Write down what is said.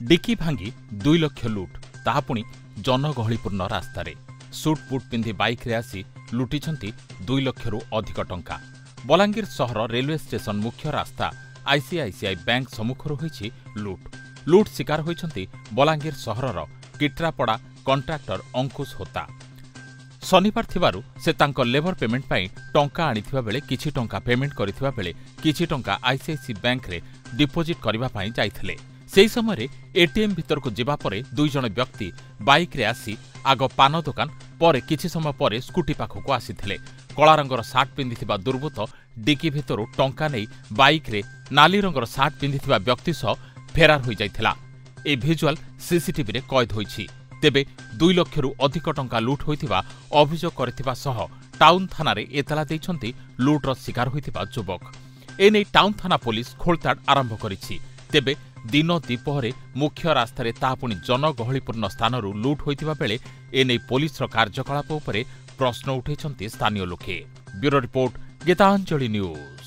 Dickey भांगी 2 लाख लुट ताहा पुणी जनगहलीपूर्ण रास्तार सुटबुट पिंधि बाइक रे आसी लुटिछंती 2 लाख रु अधिक टंका। बलांगीर सहर रेलवे स्टेशन मुख्य रास्ता आईसीआईसीआई बैंक सम्मुखर होईछि लुट। लुट शिकार होईछंती बलांगीर सहरर किट्रापड़ा कॉन्ट्राक्टर अंकुश होता। शनिवार थिबारु से तांको लेबर पेमेंट पाई टंका आनिथिबा बेले किछि टंका पेमेंट करिथिबा बेले किछि टंका आईसीआईसी बैंक रे डिपोजिट करिबा पाई जाइथिले। सेही समय एटीएम भीतर को जिबा परे 2 जण व्यक्ति बाइक रे आसी आग पान दुकान परे किछि समय परे स्कूटी पाखको आसीथिले। कला रंगर सार्ट पिंधिथिबा दुर्बृत्त डिकी भितरु टंका नै बाइक रे नाली रंगर सार्ट पिंधिथिबा व्यक्ति सह फेरार होई जाइथिला। ए भिजुअल सीसीटीवी रे कैद होईछि। तेबे 2 लाख रु अधिक टंका लुट होइथिबा अभियोग करथिबा सह टाउन थाना रे एतला दैछंती लुटर शिकार होइथिबा युवक। एनै टाउन थाना पुलिस खोलताड़ आरंभ करिछि। तेबे दिन दीपहरे मुख्य रास्तार तापुणी जनगहलीपूर्ण स्थानरू लुट होइथिबा बेले एनै पुलिसर कार्यकलाप उपरे प्रश्न उठैछंती स्थानीय लोके। Bureau report Geetanjali news.